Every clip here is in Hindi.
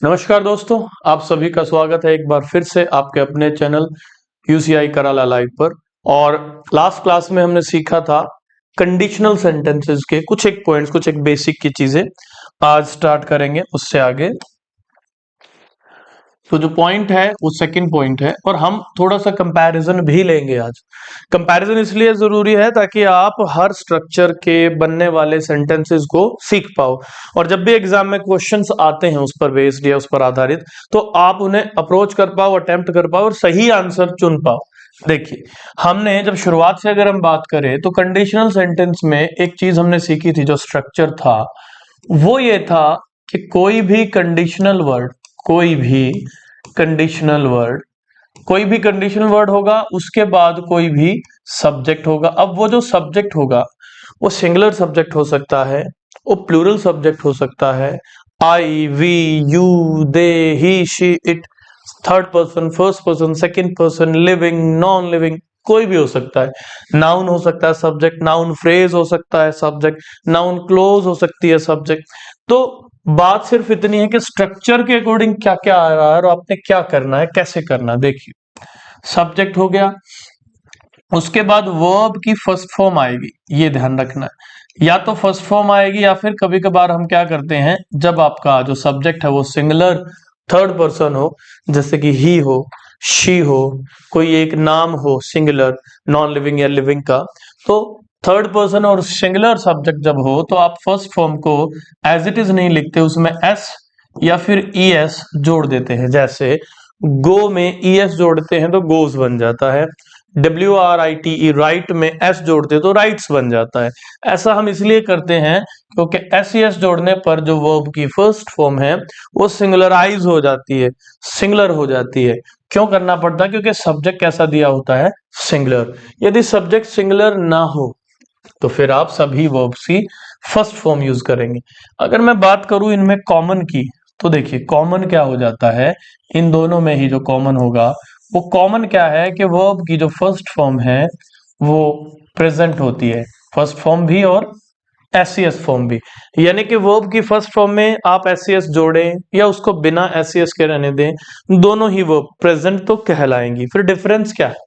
नमस्कार दोस्तों, आप सभी का स्वागत है एक बार फिर से आपके अपने चैनल यूसीआई कराला लाइव पर। और लास्ट क्लास में हमने सीखा था कंडीशनल सेंटेंसेस के कुछ एक पॉइंट्स, कुछ एक बेसिक की चीजें। आज स्टार्ट करेंगे उससे आगे। तो जो पॉइंट है वो सेकंड पॉइंट है और हम थोड़ा सा कंपैरिजन भी लेंगे आज। कंपैरिजन इसलिए जरूरी है ताकि आप हर स्ट्रक्चर के बनने वाले सेंटेंसेस को सीख पाओ और जब भी एग्जाम में क्वेश्चंस आते हैं उस पर बेस्ड या उस पर आधारित, तो आप उन्हें अप्रोच कर पाओ, अटेम्प्ट कर पाओ और सही आंसर चुन पाओ। देखिए, हमने जब शुरुआत से अगर हम बात करें तो कंडीशनल सेंटेंस में एक चीज हमने सीखी थी, जो स्ट्रक्चर था वो ये था कि कोई भी कंडीशनल वर्ड होगा, उसके बाद कोई भी सब्जेक्ट होगा। अब वो जो सब्जेक्ट होगा वो सिंगुलर सब्जेक्ट हो सकता है, वो प्लूरल सब्जेक्ट हो सकता है, I, we, you, they, he, she, it, third person, first person, second person, living, non living, कोई भी हो सकता है। नाउन हो सकता है सब्जेक्ट, नाउन फ्रेज हो सकता है सब्जेक्ट, नाउन क्लोज हो सकती है सब्जेक्ट। तो बात सिर्फ इतनी है कि स्ट्रक्चर के अकॉर्डिंग क्या क्या आ रहा है और आपने क्या करना है, कैसे करना है। देखिए, सब्जेक्ट हो गया, उसके बाद वर्ब की फर्स्ट फॉर्म आएगी, ये ध्यान रखना है। या तो फर्स्ट फॉर्म आएगी या फिर कभी कभार हम क्या करते हैं, जब आपका जो सब्जेक्ट है वो सिंगुलर थर्ड पर्सन हो, जैसे कि ही हो, शी हो, कोई एक नाम हो सिंगुलर, नॉन लिविंग या लिविंग का, तो थर्ड पर्सन और सिंगुलर सब्जेक्ट जब हो तो आप फर्स्ट फॉर्म को एज इट इज नहीं लिखते, उसमें एस या फिर ई एस जोड़ देते हैं। जैसे गो में ई एस जोड़ते हैं तो गोज बन जाता है, WRITE राइट में एस जोड़ते तो राइट्स बन जाता है। ऐसा हम इसलिए करते हैं क्योंकि SES जोड़ने पर जो वर्ब की फर्स्ट फॉर्म है वो सिंगुलराइज हो जाती है, सिंगुलर हो जाती है। क्यों करना पड़ता है? क्योंकि सब्जेक्ट कैसा दिया होता है, सिंगुलर। यदि सब्जेक्ट सिंगुलर ना हो तो फिर आप सभी वर्ब्स की फर्स्ट फॉर्म यूज करेंगे। अगर मैं बात करूं इनमें कॉमन की, तो देखिए कॉमन क्या हो जाता है, इन दोनों में ही जो कॉमन होगा वो कॉमन क्या है कि वर्ब की जो फर्स्ट फॉर्म है वो प्रेजेंट होती है, फर्स्ट फॉर्म भी और SES फॉर्म भी। यानी कि वर्ब की फर्स्ट फॉर्म में आप SES जोड़ें या उसको बिना SES के रहने दें, दोनों ही वर्ब प्रेजेंट तो कहलाएंगी। फिर डिफरेंस क्या है?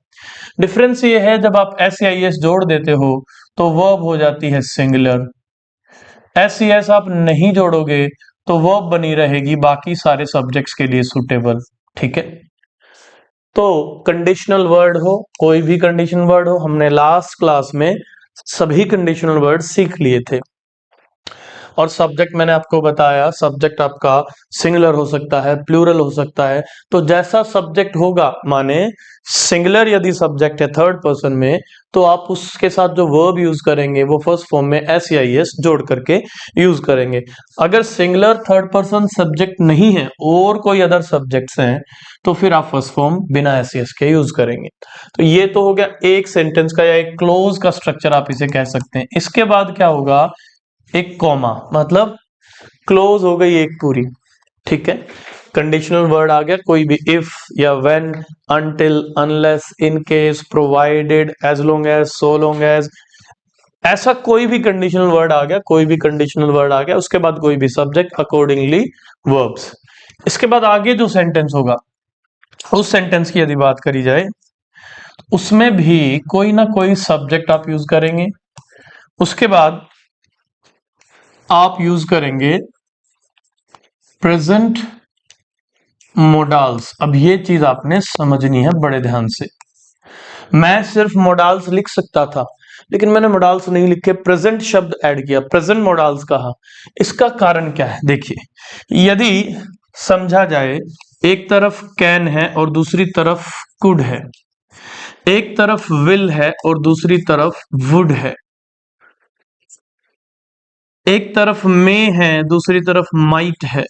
डिफरेंस ये है, जब आप SEIS जोड़ देते हो तो वर्ब हो जाती है सिंगुलर, SES आप नहीं जोड़ोगे तो वर्ब बनी रहेगी बाकी सारे सब्जेक्ट्स के लिए सुटेबल। ठीक है, तो कंडीशनल वर्ड हो, कोई भी कंडीशनल वर्ड हो, हमने लास्ट क्लास में सभी कंडीशनल वर्ड सीख लिए थे। और सब्जेक्ट मैंने आपको बताया, सब्जेक्ट आपका सिंगुलर हो सकता है, प्लूरल हो सकता है। तो जैसा सब्जेक्ट होगा, माने सिंगुलर यदि सब्जेक्ट है थर्ड पर्सन में, तो आप उसके साथ जो वर्ब यूज करेंगे वो फर्स्ट फॉर्म में SEIS जोड़ करके यूज करेंगे। अगर सिंगुलर थर्ड पर्सन सब्जेक्ट नहीं है और कोई अदर सब्जेक्ट्स हैं तो फिर आप फर्स्ट फॉर्म बिना SES के यूज करेंगे। तो ये तो हो गया एक सेंटेंस का या एक क्लोज का स्ट्रक्चर, आप इसे कह सकते हैं। इसके बाद क्या होगा, एक कॉमा, मतलब क्लोज हो गई एक पूरी। ठीक है, कंडीशनल वर्ड आ गया, कोई भी इफ या when, until, unless, in case, provided, as long as, so long as, ऐसा कोई भी कंडीशनल वर्ड आ गया, कोई भी कंडीशनल वर्ड आ गया, उसके बाद कोई भी सब्जेक्ट, अकॉर्डिंगली वर्ब्स। इसके बाद आगे जो सेंटेंस होगा, उस सेंटेंस की यदि बात करी जाए, उसमें भी कोई ना कोई सब्जेक्ट आप यूज करेंगे। उसके बाद आप यूज करेंगे प्रेजेंट मोडाल्स। अब ये चीज आपने समझनी है बड़े ध्यान से। मैं सिर्फ मोडाल्स लिख सकता था, लेकिन मैंने मोडाल्स नहीं लिखे, प्रेजेंट शब्द ऐड किया, प्रेजेंट मोडाल्स कहा। इसका कारण क्या है? देखिए, यदि समझा जाए, एक तरफ कैन है और दूसरी तरफ कुड है, एक तरफ विल है और दूसरी तरफ वुड है, एक तरफ में है दूसरी तरफ माइट है,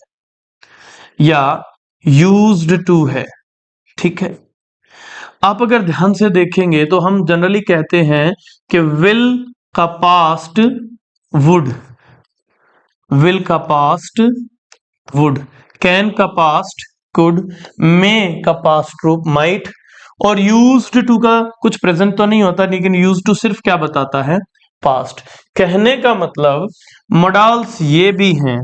या यूज्ड टू है। ठीक है, आप अगर ध्यान से देखेंगे तो हम जनरली कहते हैं कि विल का पास्ट वुड, विल का पास्ट वुड, कैन का पास्ट कुड, मे का पास्ट रूप माइट, और यूज्ड टू का कुछ प्रेजेंट तो नहीं होता, लेकिन यूज्ड टू सिर्फ क्या बताता है, पास्ट। कहने का मतलब मोडाल्स ये भी हैं,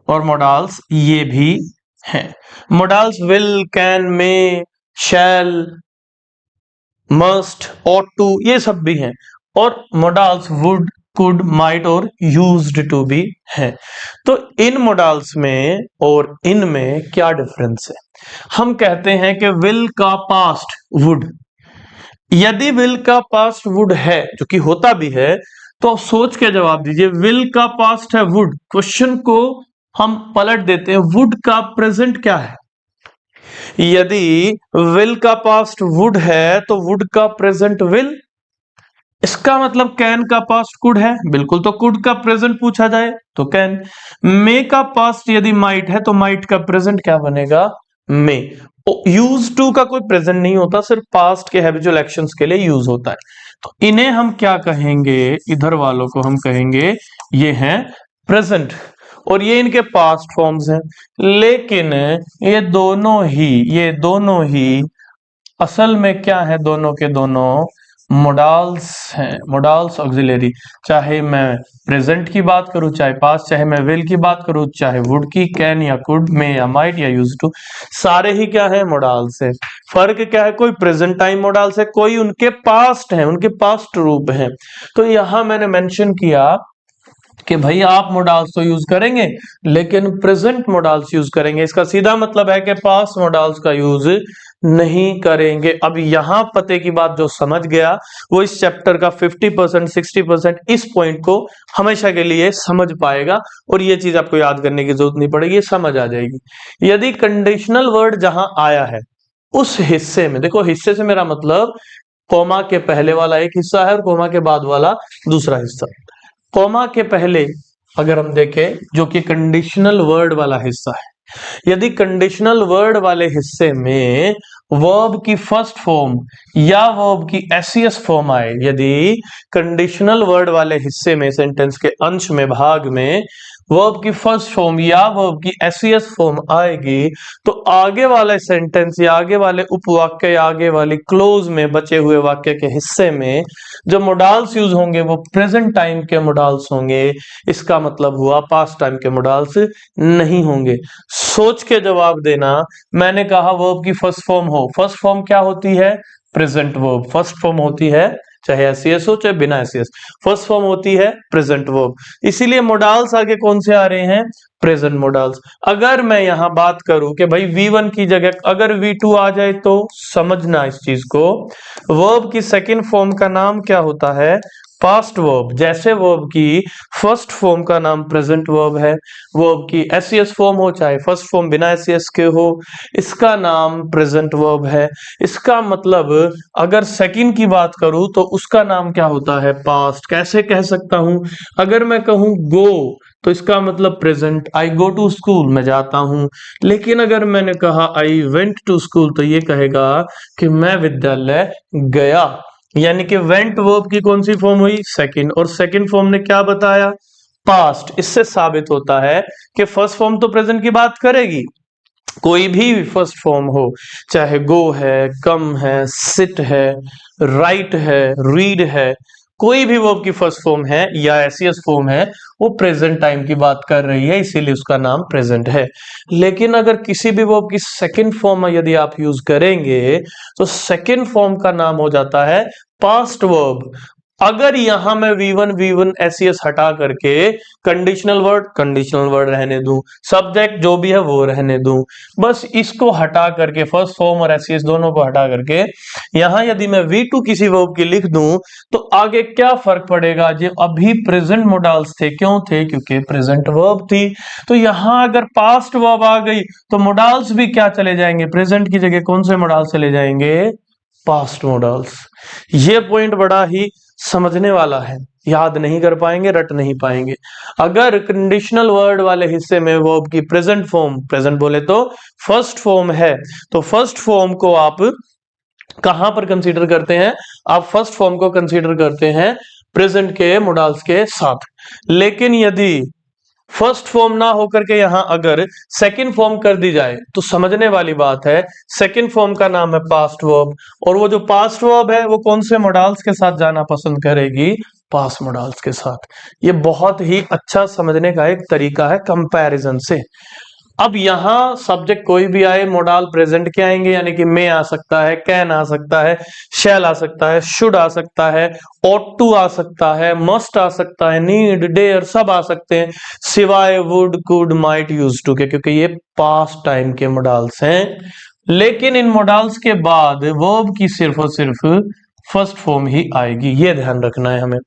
और मोडाल्स ये भी हैं। Modals will, can, may, shall, must, ought to, ये सब भी हैं। और मोडाल्स वुड, कुड, माइट और यूज्ड टू भी है। तो इन मोडाल्स में और इनमें क्या डिफरेंस है? हम कहते हैं कि विल का पास्ट वुड, यदि विल का पास्ट वुड है, जो कि होता भी है, तो आप सोच के जवाब दीजिए। विल का पास्ट है वुड, क्वेश्चन को हम पलट देते हैं, वुड का प्रेजेंट क्या है? यदि विल का पास्ट वुड है तो वुड का प्रेजेंट विल, इसका मतलब कैन का पास्ट कुड है, बिल्कुल, तो कुड का प्रेजेंट पूछा जाए तो कैन। मे का पास्ट यदि माइट है तो माइट का प्रेजेंट क्या बनेगा? मे। यूज टू का कोई प्रेजेंट नहीं होता, सिर्फ पास्ट के हैबिचुअल एक्शंस के लिए यूज होता है। तो इन्हें हम क्या कहेंगे? इधर वालों को हम कहेंगे ये हैं प्रेजेंट, और ये इनके पास्ट फॉर्म्स हैं। लेकिन ये दोनों ही असल में क्या है? दोनों के दोनों मोडाल्स हैं, मोडाल्स ऑक्सिलरी। चाहे मैं प्रेजेंट की बात करूं, चाहे पास्ट, चाहे मैं विल की बात करूं, चाहे वुड की, कैन या कुड, में या माइट या यूज टू, सारे ही क्या है? मोडाल्स है। फर्क क्या है? कोई प्रेजेंट टाइम मोडाल्स है, कोई उनके पास्ट है, उनके पास्ट रूप है। तो यहां मैंने मेंशन किया कि भाई आप मोडाल्स तो यूज करेंगे लेकिन प्रेजेंट मोडाल्स यूज करेंगे, इसका सीधा मतलब है कि पास्ट मोडाल्स का यूज नहीं करेंगे। अब यहां पते की बात जो समझ गया वो इस चैप्टर का 50% 60% इस पॉइंट को हमेशा के लिए समझ पाएगा, और ये चीज आपको याद करने की जरूरत नहीं पड़ेगी, ये समझ आ जाएगी। यदि कंडीशनल वर्ड जहां आया है उस हिस्से में, देखो हिस्से से मेरा मतलब कोमा के पहले वाला एक हिस्सा है और कोमा के बाद वाला दूसरा हिस्सा। कोमा के पहले अगर हम देखें, जो कि कंडीशनल वर्ड वाला हिस्सा है, यदि कंडीशनल वर्ड वाले हिस्से में वर्ब की फर्स्ट फॉर्म या वर्ब की एसईएस फॉर्म आए, यदि कंडीशनल वर्ड वाले हिस्से में, सेंटेंस के अंश में, भाग में वर्ब की फर्स्ट फॉर्म या वर्ब की एसईएस फॉर्म आएगी, तो आगे वाले सेंटेंस या आगे वाले उपवाक्य या आगे वाली क्लोज में बचे हुए वाक्य के हिस्से में जो मोडाल्स यूज होंगे वो प्रेजेंट टाइम के मोडाल्स होंगे। इसका मतलब हुआ पास्ट टाइम के मोडाल्स नहीं होंगे। सोच के जवाब देना। मैंने कहा वर्ब की फर्स्ट फॉर्म हो, फर्स्ट फॉर्म क्या होती है? Present verb. फर्स्ट फॉर्म होती है, चाहे एसईएस हो चाहे बिना एसईएस, फर्स्ट फॉर्म होती है प्रेजेंट वर्ब। इसीलिए मोडाल्स आगे कौन से आ रहे हैं? Present modals. अगर मैं यहां बात करूं कि भाई V1 की जगह अगर V2 आ जाए तो समझना इस चीज को, वर्ब की सेकंड फॉर्म का नाम क्या होता है? Past verb. जैसे वर्ब की फर्स्ट फॉर्म का नाम प्रेजेंट वर्ब है, वर्ब की एसईएस फॉर्म हो चाहे फर्स्ट फॉर्म बिना एसईएस के हो, इसका नाम प्रेजेंट वर्ब है। इसका मतलब अगर सेकंड की बात करूं तो उसका नाम क्या होता है? पास्ट। कैसे कह सकता हूं? अगर मैं कहूं गो तो इसका मतलब present, I go to school, मैं जाता हूं। लेकिन अगर मैंने कहा आई वेंट टू स्कूल तो ये कहेगा कि मैं विद्यालय गया। यानी कि वेंट वर्ब की कौन सी फॉर्म हुई? सेकंड, और सेकंड फॉर्म ने क्या बताया? पास्ट। इससे साबित होता है कि फर्स्ट फॉर्म तो प्रेजेंट की बात करेगी, कोई भी फर्स्ट फॉर्म हो, चाहे गो है, कम है, सिट है, राइट है, रीड है, कोई भी वर्ब की फर्स्ट फॉर्म है या एसईएस फॉर्म है, वो प्रेजेंट टाइम की बात कर रही है, इसीलिए उसका नाम प्रेजेंट है। लेकिन अगर किसी भी वर्ब की सेकंड फॉर्म यदि आप यूज करेंगे तो सेकंड फॉर्म का नाम हो जाता है पास्ट वर्ब। अगर यहां मैं V1 एसईएस हटा करके कंडीशनल वर्ड रहने दूं, सब्जेक्ट जो भी है वो रहने दूं, बस इसको हटा करके, फर्स्ट फॉर्म और एसईएस दोनों को हटा करके यहां यदि मैं V2 किसी वर्ब की लिख दूं तो आगे क्या फर्क पड़ेगा? जो अभी प्रेजेंट मोडाल्स थे, क्यों थे? क्योंकि प्रेजेंट वर्ब थी। तो यहां अगर पास्ट वर्ब आ गई तो मोडाल्स भी क्या चले जाएंगे? प्रेजेंट की जगह कौन से मोडाल्स चले जाएंगे? Past modals. ये पॉइंट बड़ा ही समझने वाला है, याद नहीं कर पाएंगे, रट नहीं पाएंगे। अगर कंडीशनल वर्ड वाले हिस्से में वर्ब की प्रेजेंट फॉर्म, प्रेजेंट बोले तो फर्स्ट फॉर्म है, तो फर्स्ट फॉर्म को आप कहां पर कंसीडर करते हैं? आप फर्स्ट फॉर्म को कंसीडर करते हैं प्रेजेंट के मोडाल्स के साथ। लेकिन यदि फर्स्ट फॉर्म ना होकर के यहां अगर सेकंड फॉर्म कर दी जाए तो समझने वाली बात है। सेकंड फॉर्म का नाम है पास्ट वर्ब, और वो जो पास्ट वर्ब है वो कौन से मोडाल्स के साथ जाना पसंद करेगी? पास्ट मोडाल्स के साथ। ये बहुत ही अच्छा समझने का एक तरीका है कंपैरिजन से। अब यहां सब्जेक्ट कोई भी आए, मोडाल प्रेजेंट के आएंगे, यानी कि मे आ सकता है, कैन आ सकता है, शैल आ सकता है, शुड आ सकता है, ought to आ सकता है, मस्ट आ सकता है, नीड, डेयर सब आ सकते हैं, सिवाय would, could, might, use to के, क्योंकि ये पास्ट टाइम के मोडाल्स हैं। लेकिन इन मोडाल्स के बाद वर्ब की सिर्फ और सिर्फ फर्स्ट फॉर्म ही आएगी, ये ध्यान रखना है हमें।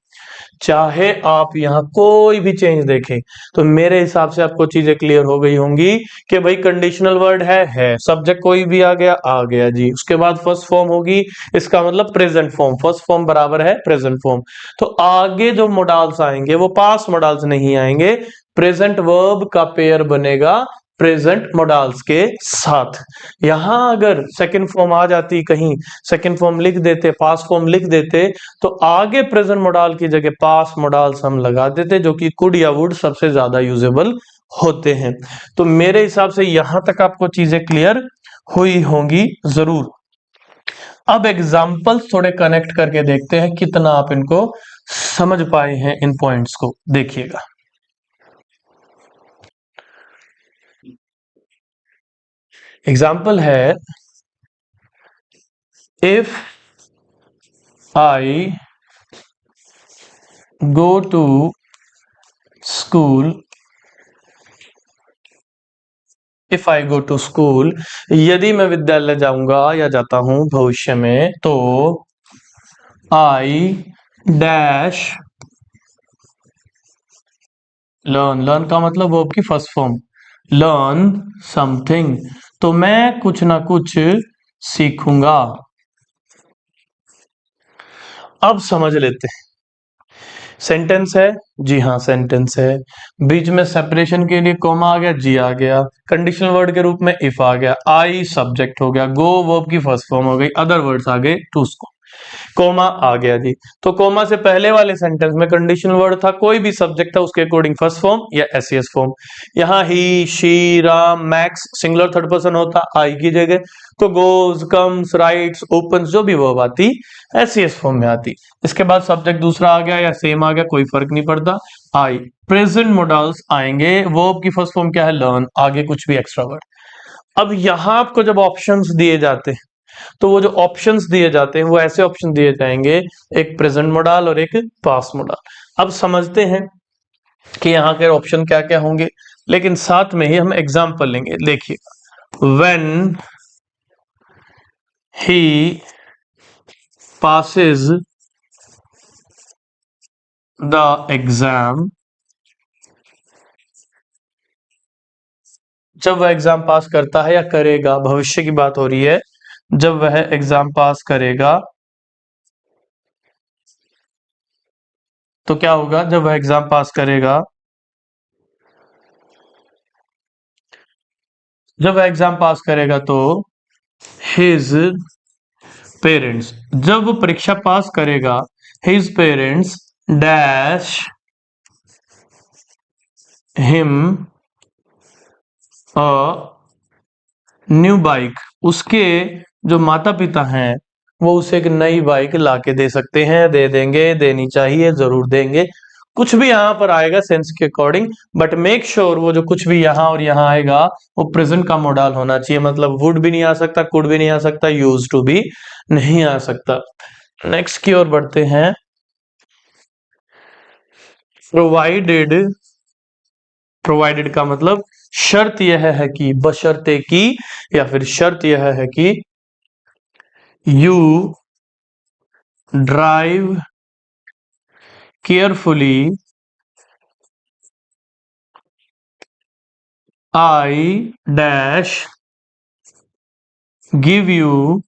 चाहे आप यहां कोई भी चेंज देखें, तो मेरे हिसाब से आपको चीजें क्लियर हो गई होंगी कि भाई कंडीशनल वर्ड है, सब्जेक्ट कोई भी आ गया जी, उसके बाद फर्स्ट फॉर्म होगी, इसका मतलब प्रेजेंट फॉर्म, फर्स्ट फॉर्म बराबर है प्रेजेंट फॉर्म। तो आगे जो मोडाल्स आएंगे वो पास्ट मोडाल्स नहीं आएंगे, प्रेजेंट वर्ब का पेयर बनेगा प्रेजेंट मोडाल्स के साथ। यहां अगर सेकंड फॉर्म आ जाती, कहीं सेकंड फॉर्म लिख देते, पास्ट फॉर्म लिख देते, तो आगे प्रेजेंट मोडाल की जगह पास्ट मोडाल्स हम लगा देते, जो कि कुड या वुड सबसे ज्यादा यूजेबल होते हैं। तो मेरे हिसाब से यहां तक आपको चीजें क्लियर हुई होंगी जरूर। अब एग्जाम्पल्स थोड़े कनेक्ट करके देखते हैं कितना आप इनको समझ पाए हैं, इन पॉइंट्स को देखिएगा। एग्जाम्पल है, if I go to school, if I go to school, यदि मैं विद्यालय जाऊंगा या जाता हूं भविष्य में, तो आई डैश लर्न, लर्न का मतलब वर्ब की फर्स्ट फॉर्म, लर्न समथिंग, तो मैं कुछ ना कुछ सीखूंगा। अब समझ लेते हैं, सेंटेंस है, जी हाँ सेंटेंस है, बीच में सेपरेशन के लिए कॉमा आ गया, जी आ गया, कंडीशनल वर्ड के रूप में इफ आ गया, आई सब्जेक्ट हो गया, गो वर्ब की फर्स्ट फॉर्म हो गई, अदर वर्ड्स आ गए टू स्कूल, कोमा आ गया जी। तो कोमा से पहले वाले सेंटेंस में कंडीशनल वर्ड था, कोई भी सब्जेक्ट था उसके अकॉर्डिंग फर्स्ट फॉर्म या एसईएस फॉर्म। यहां he, she, Ram, Max singular third person होता आई की जगह, तो गोज, कम्स, राइट्स, ओपन्स जो भी वर्ब आती एसईएस फॉर्म में आती। इसके बाद सब्जेक्ट दूसरा आ गया या सेम आ गया, कोई फर्क नहीं पड़ता, आई। प्रेजेंट मोडल्स आएंगे, वर्ब की फर्स्ट फॉर्म क्या है? लर्न, आगे कुछ भी एक्स्ट्रा वर्ड। अब यहां आपको जब ऑप्शंस दिए जाते हैं, तो वो जो ऑप्शंस दिए जाते हैं वो ऐसे ऑप्शन दिए जाएंगे, एक प्रेजेंट मोडाल और एक पास्ट मोडाल। अब समझते हैं कि यहाँ के ऑप्शन क्या क्या होंगे, लेकिन साथ में ही हम एग्जांपल लेंगे। देखिए, when he passes the exam, जब वह एग्जाम पास करता है या करेगा, भविष्य की बात हो रही है, जब वह एग्जाम पास करेगा तो क्या होगा? जब वह एग्जाम पास करेगा, जब वह एग्जाम पास करेगा तो हिज पेरेंट्स, जब वो परीक्षा पास करेगा, his parents dash him a new bike, उसके जो माता पिता हैं वो उसे एक नई बाइक ला के दे सकते हैं, दे देंगे, देनी चाहिए, जरूर देंगे, कुछ भी यहां पर आएगा सेंस के अकॉर्डिंग, बट मेक श्योर वो जो कुछ भी यहां और यहां आएगा वो प्रेजेंट का मॉडल होना चाहिए, मतलब वुड भी नहीं आ सकता, कुड भी नहीं आ सकता, यूज टू भी नहीं आ सकता। नेक्स्ट की ओर बढ़ते हैं, प्रोवाइडेड, प्रोवाइडेड का मतलब शर्त यह है कि, बशर्ते की, या फिर शर्त यह है कि you drive carefully, I dash give you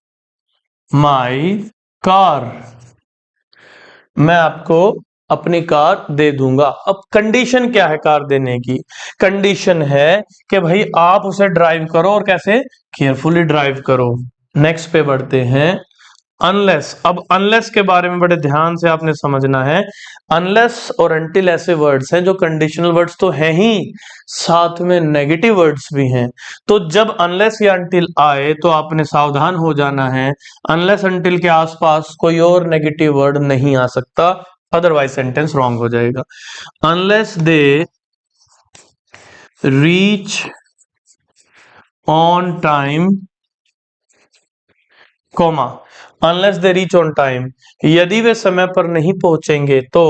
my car, मैं आपको अपनी कार दे दूंगा। अब कंडीशन क्या है कार देने की? कंडीशन है कि भाई आप उसे ड्राइव करो, और कैसे? केयरफुली ड्राइव करो। नेक्स्ट पे बढ़ते हैं, अनलेस, अब अनलेस के बारे में बड़े ध्यान से आपने समझना है। अनलेस और अनटिल ऐसे वर्ड्स हैं जो कंडीशनल वर्ड्स तो हैं ही, साथ में नेगेटिव वर्ड्स भी हैं। तो जब अनलेस या अनटिल आए तो आपने सावधान हो जाना है, अनलेस अनटिल के आसपास कोई और नेगेटिव वर्ड नहीं आ सकता, अदरवाइज सेंटेंस रॉन्ग हो जाएगा। Unless they reach on time, comma, unless they reach on time, यदि वे समय पर नहीं पहुंचेंगे तो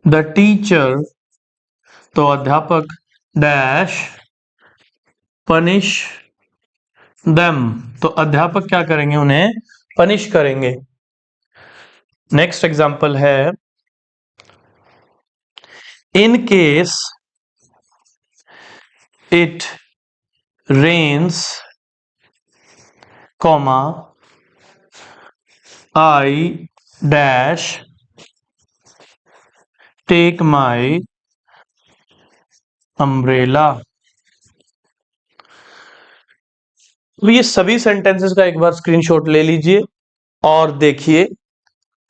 द टीचर, तो अध्यापक, डैश पनिश देम, तो अध्यापक क्या करेंगे, उन्हें पनिश करेंगे। नेक्स्ट एग्जांपल है, in case it rains, comma, I dash take my umbrella. तो ये सभी सेंटेंसेस का एक बार स्क्रीनशॉट ले लीजिए और देखिए,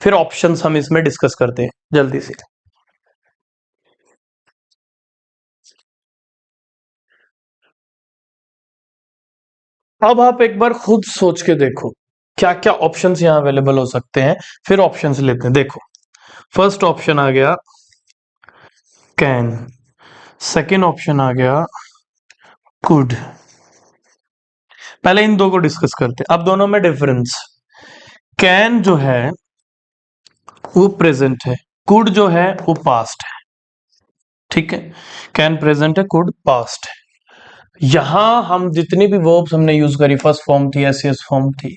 फिर ऑप्शंस हम इसमें डिस्कस करते हैं जल्दी से। अब आप एक बार खुद सोच के देखो क्या क्या ऑप्शंस यहां अवेलेबल हो सकते हैं, फिर ऑप्शंस लेते हैं। देखो, फर्स्ट ऑप्शन आ गया कैन, सेकेंड ऑप्शन आ गया कुड। पहले इन दो को डिस्कस करते हैं। अब दोनों में डिफरेंस, कैन जो है वो प्रेजेंट है, कुड जो है वो पास्ट है। ठीक है, कैन प्रेजेंट है, कुड पास्ट है। यहां हम जितनी भी वर्ब्स हमने यूज करी, फर्स्ट फॉर्म थी, एसएस फॉर्म थी,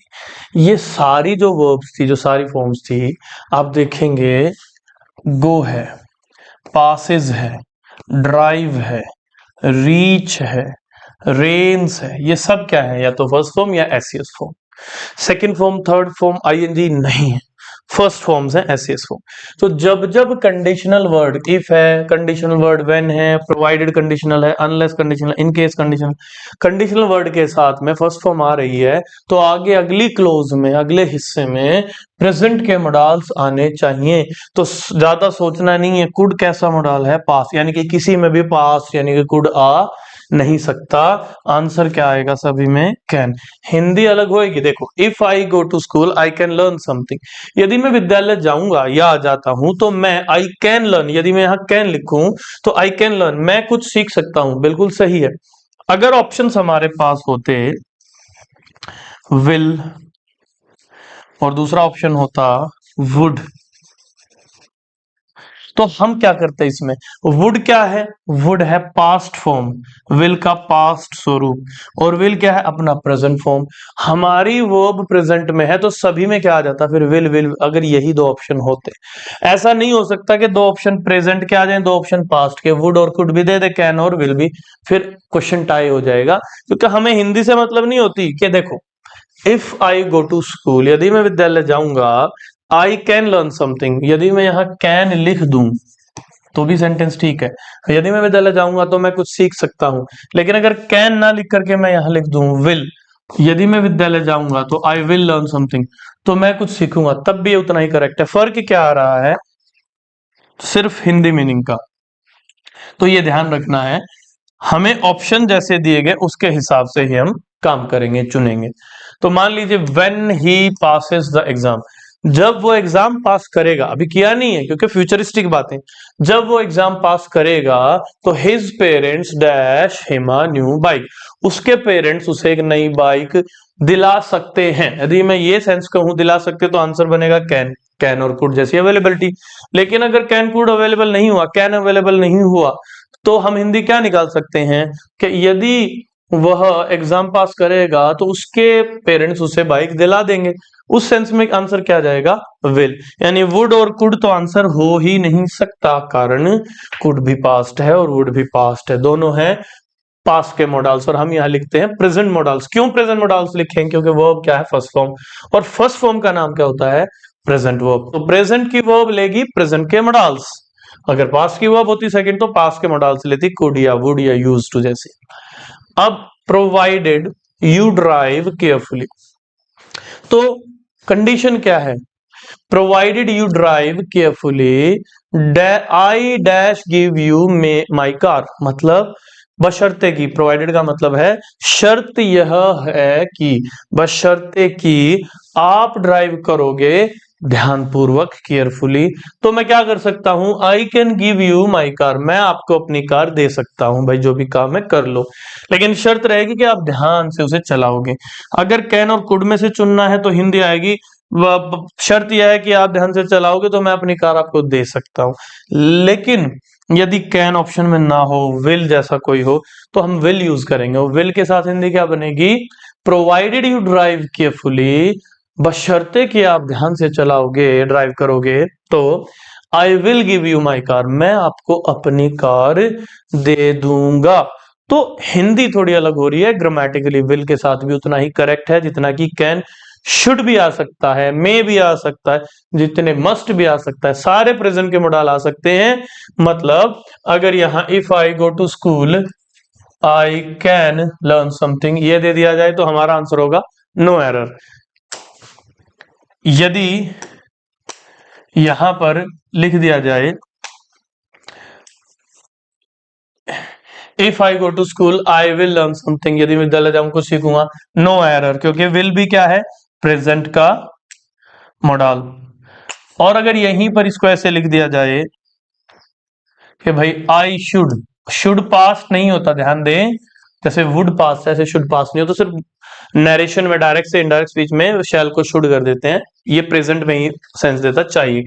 ये सारी जो वर्ब्स थी, जो सारी फॉर्म्स थी, आप देखेंगे गो है, पासेज है, ड्राइव है, रीच है, रेन्स है, ये सब क्या है, या तो फर्स्ट फॉर्म या SS form. Second form, third form, ING नहीं है, फर्स्ट फॉर्म्स है, एसएस फॉर्म। तो जब जब कंडीशनल वर्ड इफ है, कंडीशनल वर्ड व्हेन है, प्रोवाइडेड कंडीशनल है, unless conditional, in case conditional, conditional word के साथ में फर्स्ट फॉर्म आ रही है, तो आगे अगली क्लोज में, अगले हिस्से में प्रेजेंट के मोडाल्स आने चाहिए। तो ज्यादा सोचना नहीं है, कुड कैसा मोडाल है, पास, यानी कि किसी में भी पास यानी कि कुड आ नहीं सकता। आंसर क्या आएगा सभी में, कैन। हिंदी अलग होएगी, देखो, if I go to school I can learn something, यदि मैं विद्यालय जाऊंगा या जाता हूं तो मैं आई कैन लर्न, यदि मैं यहां कैन लिखूं तो आई कैन लर्न, मैं कुछ सीख सकता हूं, बिल्कुल सही है। अगर ऑप्शंस हमारे पास होते विल और दूसरा ऑप्शन होता वुड, तो हम क्या करते हैं इसमें, वुड क्या है, वुड है पास्ट फॉर्म, विल का पास्ट स्वरूप, और विल क्या है, अपना प्रेजेंट फॉर्म। हमारी वर्ब प्रेजेंट में है तो सभी में क्या आ जाता, फिर विल विल, अगर यही दो ऑप्शन होते। ऐसा नहीं हो सकता कि दो ऑप्शन प्रेजेंट के आ जाए, दो ऑप्शन पास्ट के, वुड और कुड भी दे दे, कैन और विल भी, फिर क्वेश्चन टाई हो जाएगा। क्योंकि हमें हिंदी से मतलब नहीं होती कि देखो, if I go to school, यदि मैं विद्यालय जाऊंगा, आई कैन लर्न समथिंग, यदि मैं यहां कैन लिख दूं तो भी सेंटेंस ठीक है, यदि मैं विद्यालय जाऊंगा तो मैं कुछ सीख सकता हूं। लेकिन अगर कैन ना लिख करके मैं यहां लिख दूं विल, यदि मैं विद्यालय जाऊंगा तो आई विल लर्न समथिंग, तो मैं कुछ सीखूंगा, तब भी उतना ही करेक्ट है। फर्क क्या आ रहा है, सिर्फ हिंदी मीनिंग का। तो ये ध्यान रखना है, हमें ऑप्शन जैसे दिए गए उसके हिसाब से ही हम काम करेंगे, चुनेंगे। तो मान लीजिए when he passes the exam, जब वो एग्जाम पास करेगा, अभी किया नहीं है क्योंकि फ्यूचरिस्टिक बातें, जब वो एग्जाम पास करेगा तो his parents dash him a new bike, उसके पेरेंट्स उसे एक नई बाइक दिला सकते हैं। यदि मैं ये सेंस कहूं दिला सकते, तो आंसर बनेगा कैन, कैन और कुड जैसी अवेलेबिलिटी। लेकिन अगर कैन कुड अवेलेबल नहीं हुआ, कैन अवेलेबल नहीं हुआ, तो हम हिंदी क्या निकाल सकते हैं कि यदि वह एग्जाम पास करेगा तो उसके पेरेंट्स उसे बाइक दिला देंगे। उस सेंस में आंसर क्या जाएगा, विल, यानी वुड और कुड तो आंसर हो ही नहीं सकता, कारण कुड भी पास्ट है और वुड भी पास्ट है, दोनों हैं पास्ट के मॉडल्स, और हम यहां लिखते हैं प्रेजेंट मॉडल्स। क्यों प्रेजेंट मॉडल्स लिखें, क्योंकि वर्ब क्या है, फर्स्ट फॉर्म, और फर्स्ट फॉर्म का नाम क्या होता है, प्रेजेंट वर्ब। तो प्रेजेंट की वर्ब लेगी प्रेजेंट के मॉडल्स, अगर पास्ट की वर्ब होती सेकंड तो पास्ट के मॉडल्स लेती, कुड या वुड या यूज्ड टू जैसे। अब प्रोवाइडेड यू ड्राइव केयरफुली, तो कंडीशन क्या है, provided you drive carefully I dash give you my car, मतलब बशर्ते की, प्रोवाइडेड का मतलब है शर्त यह है कि, बशर्ते कि आप ड्राइव करोगे ध्यानपूर्वक, केयरफुली, तो मैं क्या कर सकता हूं, I can give you my car, मैं आपको अपनी कार दे सकता हूं, भाई जो भी काम है कर लो, लेकिन शर्त रहेगी कि आप ध्यान से उसे चलाओगे। अगर कैन और कुड में से चुनना है तो हिंदी आएगी, शर्त यह है कि आप ध्यान से चलाओगे तो मैं अपनी कार आपको दे सकता हूं। लेकिन यदि कैन ऑप्शन में ना हो, विल जैसा कोई हो, तो हम विल यूज करेंगे, और विल के साथ हिंदी क्या बनेगी, प्रोवाइडेड यू ड्राइव केयरफुली, बशर्ते कि आप ध्यान से चलाओगे, ड्राइव करोगे, तो I will give you my car, मैं आपको अपनी कार दे दूंगा। तो हिंदी थोड़ी अलग हो रही है ग्रामेटिकली, विल के साथ भी उतना ही करेक्ट है जितना कि कैन, शुड भी आ सकता है, मे भी आ सकता है, जितने मस्ट भी आ सकता है, सारे प्रेजेंट के मॉडल आ सकते हैं। मतलब अगर यहां if I go to school I can learn something ये दे दिया जाए तो हमारा आंसर होगा नो एरर। यदि यहां पर लिख दिया जाए if I go to school I will learn something, यदि मैं विद्यालय जाऊं कुछ सीखूंगा, नो एरर, क्योंकि विल भी क्या है, प्रेजेंट का मॉडल। और अगर यहीं पर इसको ऐसे लिख दिया जाए कि भाई आई शुड पास नहीं होता, ध्यान दें, जैसे वुड पास ऐसे शुड पास नहीं होता, सिर्फ नरेशन में डायरेक्ट से इनडायरेक्ट स्पीच में शैल को शुड कर देते हैं, ये प्रेजेंट में ही सेंस देता चाहिए।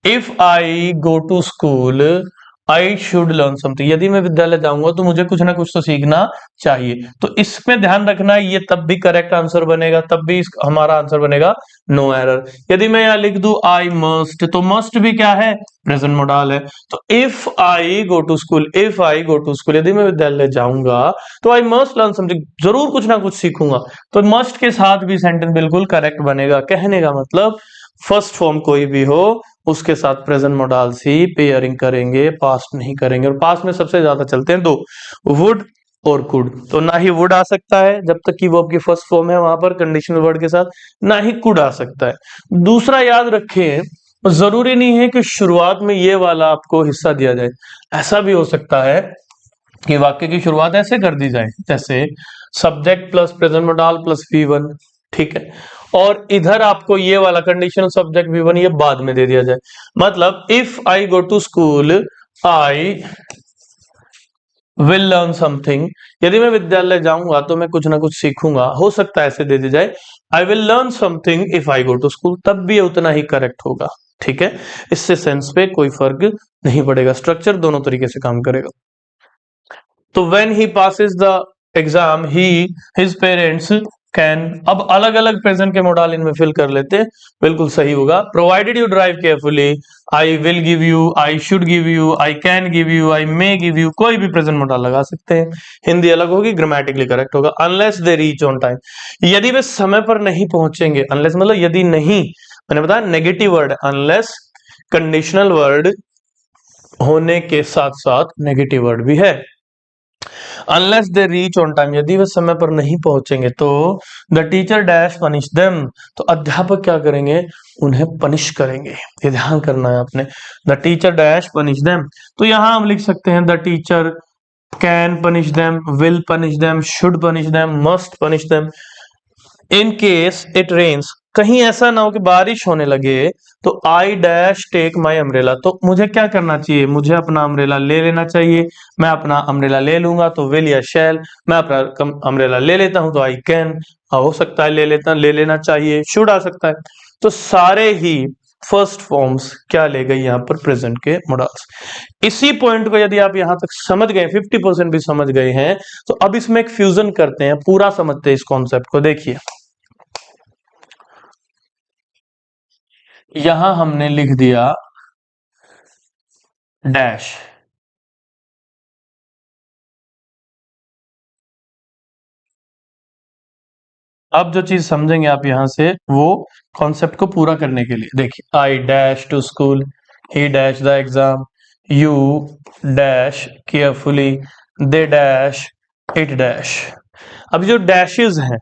If I go to school I should learn something, यदि मैं विद्यालय जाऊंगा तो मुझे कुछ ना कुछ तो सीखना चाहिए, तो इसमें ध्यान रखना, ये तब भी करेक्ट आंसर बनेगा, तब भी हमारा आंसर बनेगा नो एरर। यदि मैं यहां लिख दूं आई मस्ट, तो मस्ट भी क्या है, प्रेजेंट मॉडल है। तो if I go to school, if I go to school, यदि मैं विद्यालय जाऊंगा तो आई मस्ट लर्न समथिंग, जरूर कुछ ना कुछ सीखूंगा, तो मस्ट के साथ भी सेंटेंस बिल्कुल करेक्ट बनेगा। कहने का मतलब फर्स्ट फॉर्म कोई भी हो उसके साथ प्रेजेंट मॉडल से पेयरिंग करेंगे, पास्ट नहीं करेंगे, और पास्ट में सबसे ज्यादा चलते हैं दो, वुड और कुड। तो ना ही वुड आ सकता है जब तक कि वो आपकी फर्स्ट फॉर्म है वहां पर कंडीशनल वर्ड के साथ, ना ही कुड आ सकता है। दूसरा याद रखें, जरूरी नहीं है कि शुरुआत में ये वाला आपको हिस्सा दिया जाए, ऐसा भी हो सकता है कि वाक्य की शुरुआत ऐसे कर दी जाए, जैसे subject plus present model plus V1, ठीक है, और इधर आपको ये वाला कंडीशनल सब्जेक्ट V1 ये बाद में दे दिया जाए। मतलब if I go to school I will learn something, यदि मैं विद्यालय जाऊंगा तो मैं कुछ ना कुछ सीखूंगा, हो सकता है ऐसे दे दी जाए I will learn something if I go to school, तब भी उतना ही करेक्ट होगा, ठीक है, इससे सेंस पे कोई फर्क नहीं पड़ेगा, स्ट्रक्चर दोनों तरीके से काम करेगा। तो when he passes the exam he his parents can, अब अलग अलग प्रेजेंट के मॉडल इनमें फिल कर लेते हैं, बिल्कुल सही होगा। Provided you drive carefully, I will give you, I should give you, I can give you, I may give you, कोई भी प्रेजेंट मॉडल लगा सकते हैं, हिंदी अलग होगी, ग्रामेटिकली करेक्ट होगा। Unless they reach on time, यदि वे समय पर नहीं पहुंचेंगे, अनलेस मतलब यदि नहीं, मैंने बताया negative word, unless conditional word होने के साथ साथ नेगेटिव वर्ड भी है। Unless they reach on time, यदि वे समय पर नहीं पहुंचेंगे तो the teacher dash punish them, तो अध्यापक क्या करेंगे, उन्हें पनिश करेंगे, ये ध्यान करना है आपने, the teacher dash punish them. तो यहां हम लिख सकते हैं the teacher can punish them, will punish them, should punish them, must punish them. In case it rains, कहीं ऐसा ना हो कि बारिश होने लगे, तो I dash take my umbrella, तो मुझे क्या करना चाहिए, मुझे अपना अम्ब्रेला ले लेना चाहिए, मैं अपना अम्ब्रेला ले लूंगा तो विल या शैल, मैं अपना अम्ब्रेला ले लेता हूं तो आई कैन, हो सकता है ले लेना चाहिए, शुड आ सकता है। तो सारे ही फर्स्ट फॉर्म्स क्या ले गई यहां पर, प्रेजेंट के मॉडल्स। इसी पॉइंट को यदि आप यहां तक समझ गए, 50% भी समझ गए हैं, तो अब इसमें एक फ्यूजन करते हैं, पूरा समझते हैं इस कॉन्सेप्ट को। देखिए यहां हमने लिख दिया डैश, अब जो चीज समझेंगे आप यहां से वो कॉन्सेप्ट को पूरा करने के लिए, देखिए I dash to school, he dash the exam, you dash carefully, they dash it dash. अब जो डैशेस हैं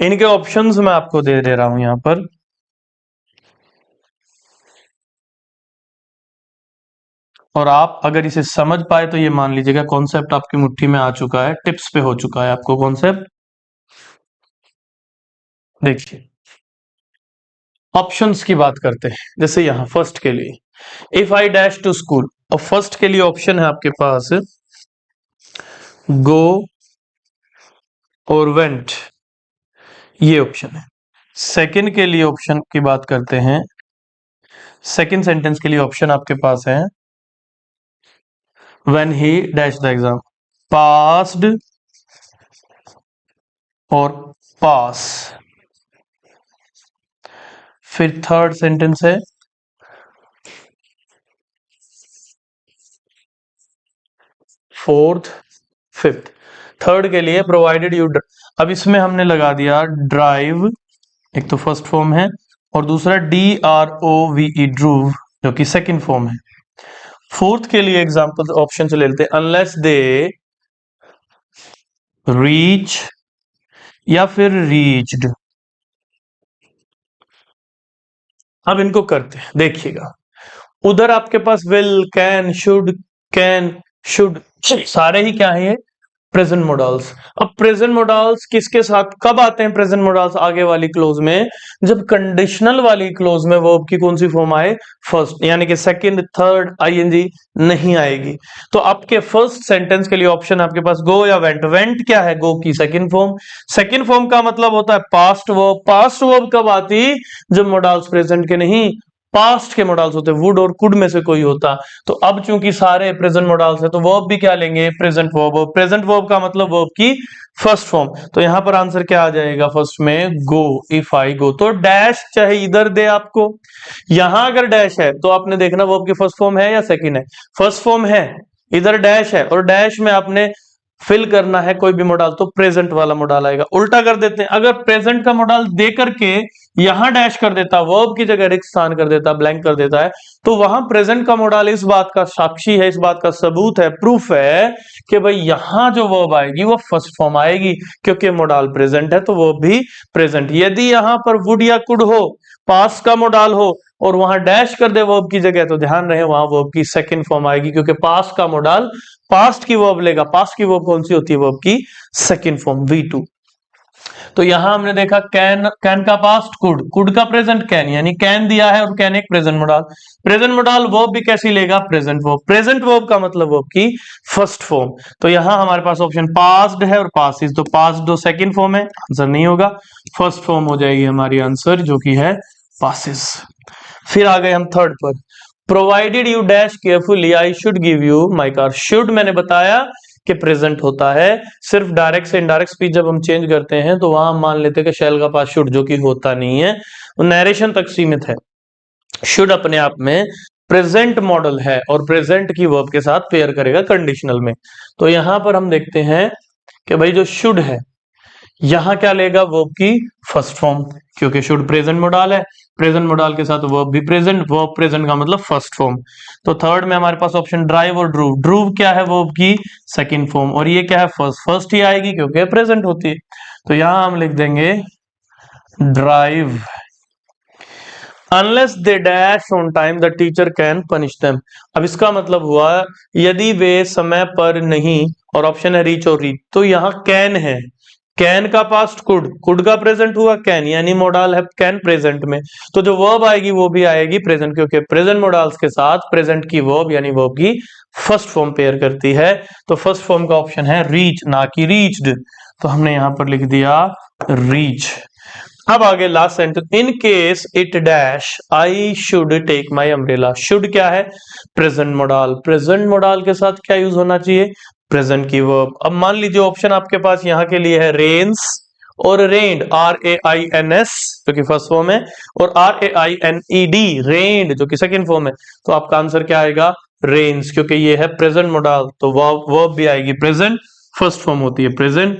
इनके ऑप्शंस मैं आपको दे दे रहा हूं यहां पर। और आप अगर इसे समझ पाए तो ये मान लीजिएगा कॉन्सेप्ट आपकी मुट्ठी में आ चुका है, टिप्स पे हो चुका है आपको कॉन्सेप्ट। देखिए ऑप्शंस की बात करते हैं। जैसे यहां फर्स्ट के लिए if I dash to school, और फर्स्ट के लिए ऑप्शन है आपके पास गो और वेंट, ये ऑप्शन है। सेकंड के लिए ऑप्शन की बात करते हैं, सेकंड सेंटेंस के लिए ऑप्शन आपके पास है when he dash the exam, passed और पास। फिर थर्ड सेंटेंस है फोर्थ फिफ्थ। थर्ड के लिए प्रोवाइडेड यू, अब इसमें हमने लगा दिया ड्राइव, एक तो फर्स्ट फॉर्म है, और दूसरा DROVE ड्रूव, जो कि सेकंड फॉर्म है। फोर्थ के लिए एग्जांपल ऑप्शन से ले लेते हैं अनलेस दे रीच या फिर रीच्ड। अब इनको करते हैं, देखिएगा उधर आपके पास विल, कैन, शुड सारे ही क्या है ये प्रेजेंट मोडल्स। अब प्रेजेंट मोडल्स किसके साथ कब आते हैं प्रेजेंट मोडल्स आगे वाली क्लोज में, जब कंडीशनल वाली क्लोज में वर्ब की कौन सी फॉर्म आए, फर्स्ट, यानी कि सेकंड थर्ड आईएनजी नहीं आएगी। तो आपके फर्स्ट सेंटेंस के लिए ऑप्शन आपके पास गो या वेंट। वेंट क्या है, गो की सेकंड फॉर्म। सेकंड फॉर्म का मतलब होता है पास्ट वर्ब। पास्ट वर्ब कब आती, जब मोडल्स प्रेजेंट के नहीं पास्ट के मोडल्स होते, वुड और कुड में से कोई होता। तो अब चूंकि सारे प्रेजेंट मोडल्स है तो वर्ब भी क्या लेंगे, प्रेजेंट वर्ब। और प्रेजेंट वर्ब का मतलब वर्ब की फर्स्ट फॉर्म। तो यहां पर आंसर क्या आ जाएगा फर्स्ट में, गो। इफ आई गो, तो डैश चाहे इधर दे आपको, यहां अगर डैश है तो आपने देखना वर्ब की फर्स्ट फॉर्म है या सेकंड है। फर्स्ट फॉर्म है, इधर डैश है, और डैश में आपने फिल करना है कोई भी मॉडल, तो प्रेजेंट वाला मॉडल आएगा। उल्टा कर देते हैं, अगर प्रेजेंट का मॉडल दे करके यहां डैश कर देता, वर्ब की जगह रिक्त स्थान कर देता, ब्लैंक कर देता है, तो वहां प्रेजेंट का मॉडल इस बात का साक्षी है, इस बात का सबूत है, प्रूफ है कि भाई यहां जो वर्ब आएगी वो फर्स्ट फॉर्म आएगी, क्योंकि मॉडल प्रेजेंट है तो वो भी प्रेजेंट। यदि यहां पर वुड या कुड हो, पास का मॉडल हो, और वहां डैश कर दे वर्ब की जगह, तो ध्यान रहे वहां वर्ब की सेकंड फॉर्म आएगी, क्योंकि पास का मॉडल पास्ट की वर्ब लेगा। पास्ट की वर्ब कौन सी होती है, वर्ब की सेकंड फॉर्म V2। तो यहां हमने देखा कैन, कैन का पास्ट कुड, कुड का प्रेजेंट कैन, यानी कैन दिया है और कैन एक present model. Present modal verb भी कैसी लेगा, प्रेजेंट वर्ब। प्रेजेंट वर्ब का मतलब वर्ब की फर्स्ट फॉर्म। तो यहां हमारे पास ऑप्शन पास्ट है और पास इज, तो पास्ट दो सेकंड फॉर्म है, आंसर नहीं होगा, फर्स्ट फॉर्म हो जाएगी हमारी आंसर, जो कि है पासिस। फिर आ गए हम थर्ड पर, provided you dash carefully I should give you my car. Should मैंने बताया कि प्रेजेंट होता है, सिर्फ डायरेक्ट से इनडायरेक्ट स्पीच जब हम चेंज करते हैं तो वहां हम मान लेते हैं कि शैल का पास शुड, जो कि होता नहीं है, वो नरेशन तक सीमित है। शुड अपने आप में प्रेजेंट मॉडल है और प्रेजेंट की वर्ब के साथ पेयर करेगा कंडीशनल में। तो यहां पर हम देखते हैं कि भाई जो शुड है यहां क्या लेगा, वर्ब की फर्स्ट फॉर्म, क्योंकि शुड प्रेजेंट मॉडल है, प्रेजेंट मॉडल के साथ वर्ब भी प्रेजेंट, वर्ब प्रेजेंट का मतलब फर्स्ट फॉर्म। तो थर्ड में हमारे पास ऑप्शन ड्राइव और ड्रूव। ड्रूव क्या है, वर्ब की सेकंड फॉर्म, और ये क्या है, फर्स्ट। फर्स्ट ही आएगी क्योंकि प्रेजेंट होती है। तो यहां हम लिख देंगे drive. Unless they dash on time the teacher can punish them. अब इसका मतलब हुआ यदि वे समय पर नहीं, और ऑप्शन है रीच और रीच, तो यहां कैन है, कैन का पास्ट कुड, कुड का प्रेजेंट हुआ कैन, यानी मॉडल है कैन प्रेजेंट में, तो जो वर्ब आएगी वो भी आएगी प्रेजेंट, क्योंकि प्रेजेंट मॉडल्स के साथ प्रेजेंट की वर्ब यानी वर्ब की फर्स्ट फॉर्म पेयर करती है। तो फर्स्ट फॉर्म का ऑप्शन है रीच, ना कि रीच्ड, तो हमने यहां पर लिख दिया रीच। अब आगे last sentence, in case it dash I should take my umbrella. Should क्या है, प्रेजेंट मॉडल, प्रेजेंट मॉडल के साथ क्या यूज होना चाहिए, प्रेजेंट की वर्ब। अब मान लीजिए ऑप्शन आपके पास यहां के लिए है रेन्स और रेन्ड, RAINS जो कि फर्स्ट फॉर्म है, और RAINED रेन्ड जो कि सेकंड फॉर्म है। तो आपका आंसर क्या आएगा, रेन्स, क्योंकि ये है प्रेजेंट मॉडल, तो वर्ब भी आएगी प्रेजेंट, फर्स्ट फॉर्म होती है प्रेजेंट,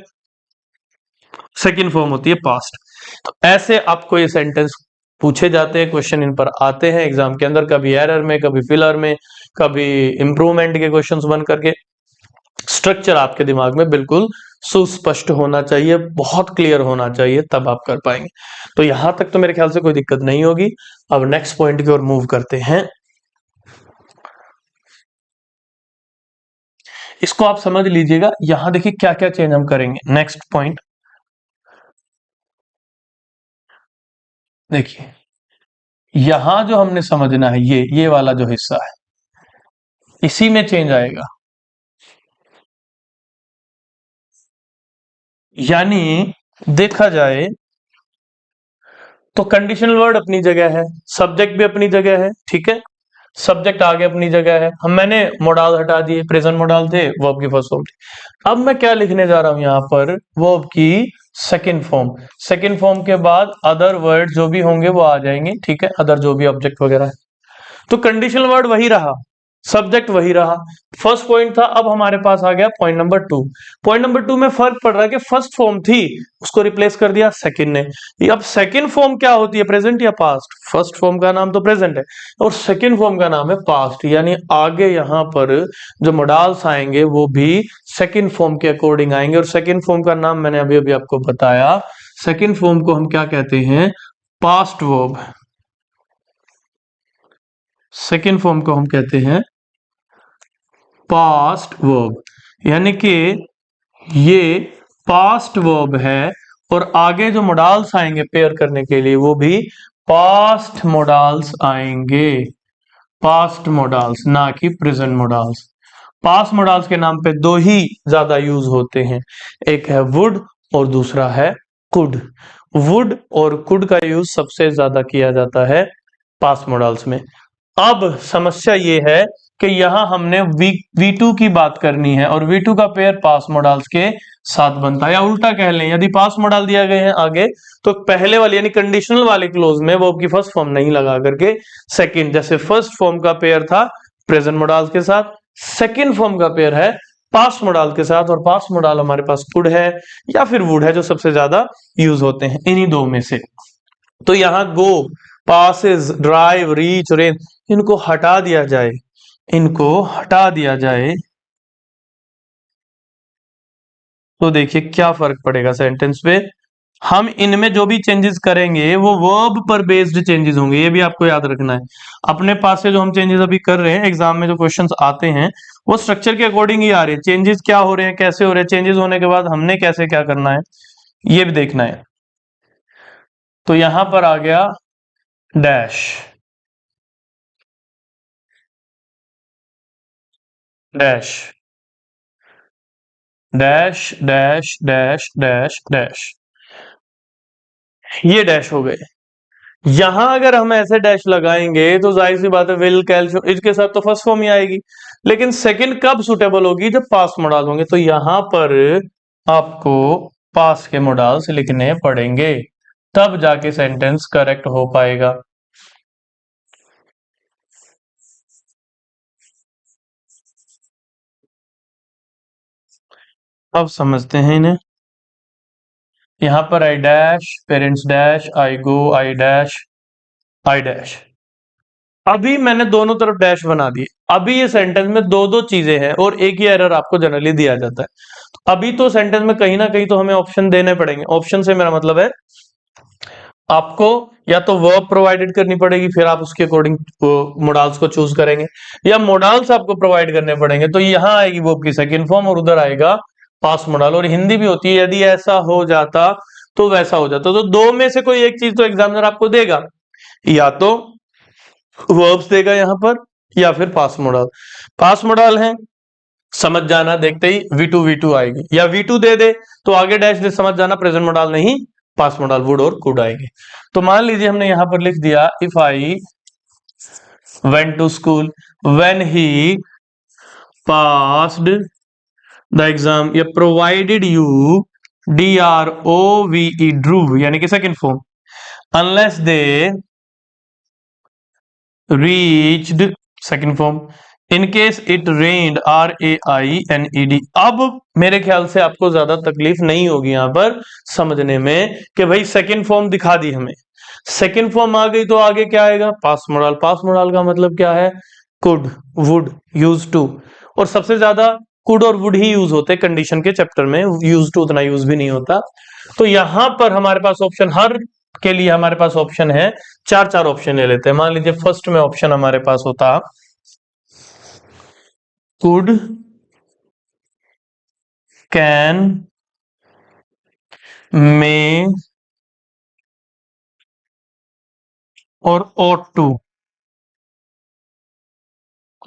सेकंड फॉर्म होती है पास्ट। तो ऐसे आपको ये सेंटेंस पूछे जाते हैं, क्वेश्चन इन पर आते हैं एग्जाम के अंदर, कभी एरर में, कभी फिलर में, कभी इंप्रूवमेंट के क्वेश्चंस बन करके। स्ट्रक्चर आपके दिमाग में बिल्कुल सुस्पष्ट होना चाहिए, बहुत क्लियर होना चाहिए, तब आप कर पाएंगे। तो यहां तक तो मेरे ख्याल से कोई दिक्कत नहीं होगी। अब नेक्स्ट पॉइंट की ओर मूव करते हैं। इसको आप समझ लीजिएगा। यहां देखिए क्या क्या चेंज हम करेंगे। नेक्स्ट पॉइंट देखिए, यहां जो हमने समझना है, ये वाला जो हिस्सा है, इसी में चेंज आएगा। यानी देखा जाए तो कंडीशनल वर्ड अपनी जगह है, सब्जेक्ट भी अपनी जगह है, ठीक है। सब्जेक्ट आगे अपनी जगह है। हम मैंने मोडाल हटा दिए, प्रेजेंट मोडाल थे, वर्ब की फर्स्ट फॉर्म थी। अब मैं क्या लिखने जा रहा हूं यहां पर, वर्ब की सेकंड फॉर्म। सेकंड फॉर्म के बाद अदर वर्ड जो भी होंगे वो आ जाएंगे, ठीक है, अदर जो भी ऑब्जेक्ट वगैरह है। तो कंडीशनल वर्ड वही रहा, सब्जेक्ट वही रहा। फर्स्ट पॉइंट था, अब हमारे पास आ गया पॉइंट नंबर 2। पॉइंट नंबर 2 में फर्क पड़ रहा है कि फर्स्ट फॉर्म थी, उसको रिप्लेस कर दिया सेकंड ने। अब सेकंड फॉर्म क्या होती है, प्रेजेंट या पास्ट? फर्स्ट फॉर्म का नाम तो प्रेजेंट है और सेकंड फॉर्म का नाम है पास्ट। यानी आगे यहां पर जो मोडाल्स आएंगे वो भी सेकंड फॉर्म के अकॉर्डिंग आएंगे। और सेकंड फॉर्म का नाम मैंने अभी अभी आपको बताया, सेकंड फॉर्म को हम क्या कहते हैं, पास्ट वर्ब। सेकंड फॉर्म को हम कहते हैं पास्ट वर्ब। यानी कि ये पास्ट वर्ब है और आगे जो मोडाल्स आएंगे पेयर करने के लिए वो भी पास्ट मोडाल्स आएंगे। पास्ट मोडाल्स, ना कि प्रेजेंट मोडाल्स। पास्ट मोडाल्स के नाम पे दो ही ज्यादा यूज होते हैं, एक है वुड और दूसरा है कुड। वुड और कुड का यूज सबसे ज्यादा किया जाता है पास्ट मोडाल्स में। अब समस्या ये है कि यहां हमने V2 की बात करनी है और V2 का पेयर पास मॉडल्स के साथ बनता है। या उल्टा कह लें, यदि पास मॉडल दिया गए हैं आगे तो पहले वाले यानी कंडीशनल वाले क्लोज में वो की फर्स्ट फॉर्म नहीं लगा करके सेकंड, जैसे फर्स्ट फॉर्म का पेयर था प्रेजेंट मॉडल्स के साथ, सेकंड फॉर्म का पेयर है पास मॉडल के साथ। और पास मॉडल हमारे पास कुड है या फिर वुड है, जो सबसे ज्यादा यूज होते हैं इन्हीं दो में से। तो यहां गो, पासेस, ड्राइव, रीच, रेन, इनको हटा दिया जाए, इनको हटा दिया जाए तो देखिए क्या फर्क पड़ेगा सेंटेंस पे। हम इनमें जो भी चेंजेस करेंगे वो वर्ब पर बेस्ड चेंजेस होंगे, ये भी आपको याद रखना है। अपने पास से जो हम चेंजेस अभी कर रहे हैं, एग्जाम में जो क्वेश्चंस आते हैं वो स्ट्रक्चर के अकॉर्डिंग ही आ रहे हैं। चेंजेस क्या हो रहे हैं, कैसे हो रहे हैं, चेंजेस होने के बाद हमने कैसे क्या करना है, ये भी देखना है। तो यहां पर आ गया dash, dash, dash, dash, dash, dash, dash, ये डैश हो गए। यहां अगर हम ऐसे डैश लगाएंगे तो जाहिर सी बात है विल, कैल्शियम, इसके साथ तो फर्स्ट फॉर्म ही आएगी। लेकिन सेकंड कब सुटेबल होगी, जब पास मॉडल होंगे। तो यहां पर आपको पास के मॉडल्स लिखने पड़ेंगे, तब जाके सेंटेंस करेक्ट हो पाएगा। अब समझते हैं इन्हें। यहां पर I dash, parents dash, I go, I dash, I dash. अभी मैंने दोनों तरफ डैश बना दिए। अभी ये सेंटेंस में दो दो चीजें हैं और एक ही एरर आपको जनरली दिया जाता है। तो अभी तो सेंटेंस में कहीं ना कहीं तो हमें ऑप्शन देने पड़ेंगे। ऑप्शन से मेरा मतलब है आपको या तो वर्ब प्रोवाइडेड करनी पड़ेगी, फिर आप उसके अकॉर्डिंग मोडाल्स को चूज करेंगे, या मोडाल्स आपको प्रोवाइड करने पड़ेंगे। तो यहां आएगी वर्ब की सेकंड फॉर्म और उधर आएगा पास्ट मोडाल। और हिंदी भी होती है, यदि ऐसा हो जाता तो वैसा हो जाता। तो दो में से कोई एक चीज तो एग्जामिनर आपको देगा, या तो वर्ब्स देगा यहां पर या फिर पास मॉडल। पास मॉडल है, समझ जाना, देखते ही V2 आएगी, या V2 दे दे तो आगे डैश दे, समझ जाना प्रेजेंट मॉडल नहीं पास मॉडल वुड और कुड आएंगे। तो मान लीजिए हमने यहां पर लिख दिया if I went to school when he passed the exam, या प्रोवाइडेड यू, DROVE, ड्रूव, यानी कि second form, unless they reached, second form, in case it rained, RAINED। अब मेरे ख्याल से आपको ज्यादा तकलीफ नहीं होगी यहां पर समझने में कि भाई सेकंड फॉर्म दिखा दी हमें, सेकंड फॉर्म आ गई तो आगे क्या आएगा, पास मॉडल। पास मॉडल का मतलब क्या है, कुड, वुड, यूज टू। और सबसे ज्यादा कुड और वुड ही यूज होते कंडीशन के चैप्टर में, यूज टू उतना यूज भी नहीं होता। तो यहां पर हमारे पास ऑप्शन हर के लिए हमारे पास ऑप्शन है, चार चार ऑप्शन ले लेते हैं। मान लीजिए फर्स्ट में ऑप्शन हमारे पास होता कुड, कैन, मे और ought टू।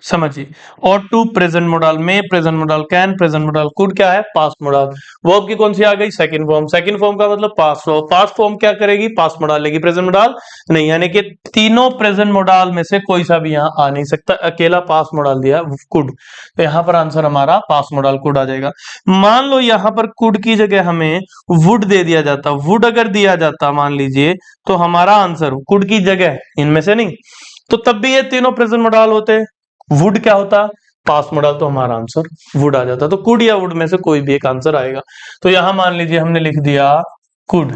समझिए, ought टू प्रेजेंट मोडल, में present model, can present model, could क्या है पास्ट मोडल। वर्ब की कौन सी आ गई सेकंड फॉर्म, सेकंड फॉर्म का मतलब पास्ट फॉर्म, पास्ट फॉर्म क्या करेगी पास्ट मोडल लेगी, प्रेजेंट मोडल नहीं, यानी कि तीनों प्रेजेंट मोडल में से कोई सा भी यहाँ आ नहीं सकता, अकेला पास्ट मोडल दिया कुड। तो यहाँ पर आंसर हमारा पास्ट मोडल कुड आ जाएगा। मान लो यहाँ पर कुड की जगह हमें वुड दे दिया जाता, वुड अगर दिया जाता मान लीजिए, तो हमारा आंसर कुड की जगह इनमें से नहीं, तो तब भी ये तीनों प्रेजेंट मोडल होते, वुड क्या होता पास्ट मॉडल, तो हमारा आंसर वुड आ जाता। तो कुड या वुड में से कोई भी एक आंसर आएगा। तो यहां मान लीजिए हमने लिख दिया कुड,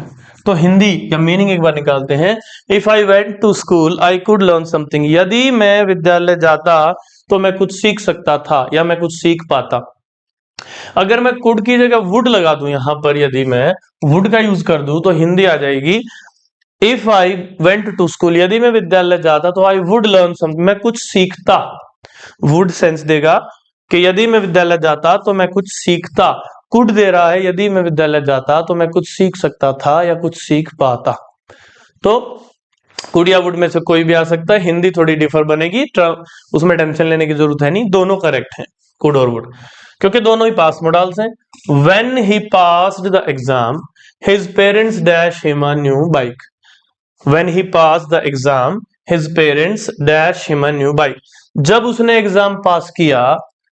तो हिंदी या मीनिंग एक बार निकालते हैं। If I went to school I could learn something, यदि मैं विद्यालय जाता तो मैं कुछ सीख सकता था या मैं कुछ सीख पाता। अगर मैं कुड की जगह वुड लगा दूं यहां पर, यदि मैं वुड का यूज कर दूं तो हिंदी आ जाएगी if I went to school, यदि मैं विद्यालय जाता तो आई वुड लर्न समथिंग, मैं कुछ सीखता। वुड सेंस देगा कि यदि मैं विद्यालय जाता तो मैं कुछ सीखता, कुड दे रहा है यदि मैं विद्यालय जाता तो मैं कुछ सीख सकता था या कुछ सीख पाता। तो कुड या वुड में से कोई भी आ सकता है, हिंदी थोड़ी डिफर बनेगी, उसमें टेंशन लेने की जरूरत है नहीं, दोनों करेक्ट हैं कुड और वुड, क्योंकि दोनों ही पास मॉडल्स हैं। When he passed the exam his parents dash him a new bike, when he passed the exam his parents dash him a new bike, जब उसने एग्जाम पास किया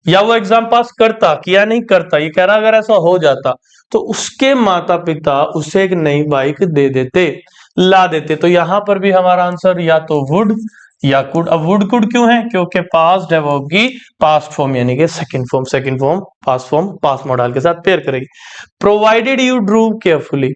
या वो एग्जाम पास करता, किया नहीं करता, ये कह रहा अगर ऐसा हो जाता तो उसके माता पिता उसे एक नई बाइक दे देते, ला देते। तो यहां पर भी हमारा आंसर या तो वुड या कुड। अब वुड कुड क्यों है, क्योंकि पास्ट है वो की पास्ट फॉर्म यानी कि second form, second form past model के साथ पेयर करेगी। प्रोवाइडेड यू ड्रू केयरफुली,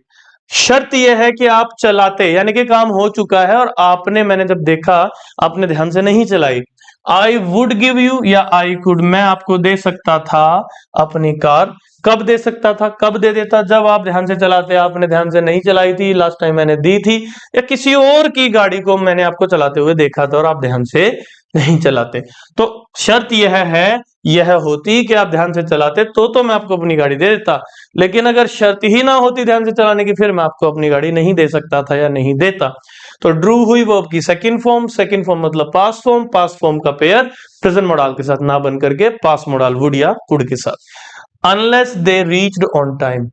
शर्त यह है कि आप चलाते, यानी कि काम हो चुका है और आपने, मैंने जब देखा आपने ध्यान से नहीं चलाई। आई वुड गिव यू या आई कुड, मैं आपको दे सकता था अपनी कार, कब दे सकता था, कब दे देता, जब आप ध्यान से चलाते, आपने ध्यान से नहीं चलाई थी, लास्ट टाइम मैंने दी थी, या किसी और की गाड़ी को मैंने आपको चलाते हुए देखा था और आप ध्यान से नहीं चलाते। तो शर्त यह होती कि आप ध्यान से चलाते तो मैं आपको अपनी गाड़ी दे देता, लेकिन अगर शर्त ही ना होती ध्यान से चलाने की, फिर मैं आपको अपनी गाड़ी नहीं दे सकता था या नहीं देता। तो ड्रू हुई वर्ब की सेकंड फॉर्म, सेकंड फॉर्म मतलब पास्ट फॉर्म का पेयर प्रेजेंट मॉडल के साथ ना बन करके पास्ट मॉडल वुड या कुड के साथ। Unless they reached on time,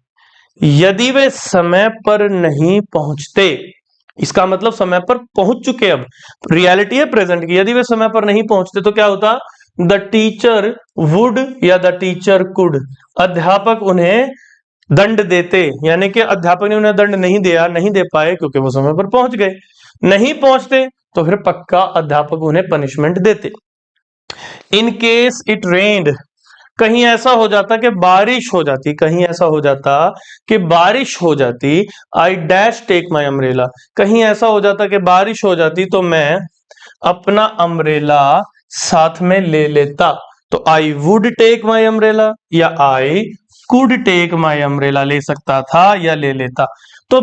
यदि वे समय पर नहीं पहुंचते, इसका मतलब समय पर पहुंच चुके, अब रियलिटी है प्रेजेंट की, यदि वे समय पर नहीं पहुंचते तो क्या होता, द टीचर वुड या द टीचर कुड, अध्यापक उन्हें दंड देते, यानी कि अध्यापक ने उन्हें दंड नहीं दिया, नहीं दे पाए क्योंकि वो समय पर पहुंच गए, नहीं पहुंचते तो फिर पक्का अध्यापक उन्हें पनिशमेंट देते। इन केस इट रेन्ड, कहीं ऐसा हो जाता कि बारिश हो जाती, कहीं ऐसा हो जाता कि बारिश हो जाती, I dash take my umbrella, कहीं ऐसा हो जाता कि बारिश हो जाती तो मैं अपना अम्ब्रेला साथ में ले लेता। तो I would take my umbrella या I could take my umbrella, ले सकता था या ले लेता। तो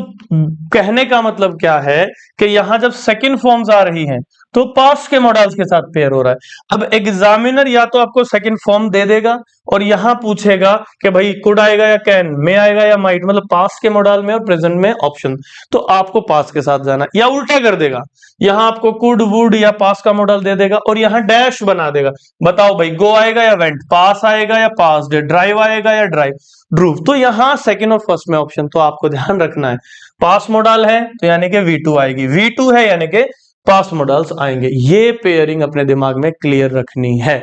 कहने का मतलब क्या है कि यहां जब सेकंड फॉर्म्स आ रही हैं तो पास्ट के मॉडल्स के साथ पेयर हो रहा है। अब एग्जामिनर या तो आपको सेकंड फॉर्म दे देगा और यहां पूछेगा कि भाई कुड आएगा या कैन, में आएगा या माइट, मतलब पास्ट के मॉडल में और प्रेजेंट में ऑप्शन, तो आपको पास्ट के साथ जाना, या उल्टा कर देगा, यहां आपको कुड वुड या पास्ट का मॉडल दे देगा और यहां डैश बना देगा। बताओ भाई गो आएगा या वेंट, पास आएगा या पास्ट, ड्राइव आएगा या ड्राइव ड्रूव। तो यहां सेकंड और फर्स्ट में ऑप्शन, तो आपको ध्यान रखना है पास मॉडल है तो यानी कि V2 आएगी, V2 है यानी कि पास्ट मॉडल्स आएंगे। ये पेयरिंग अपने दिमाग में क्लियर रखनी है।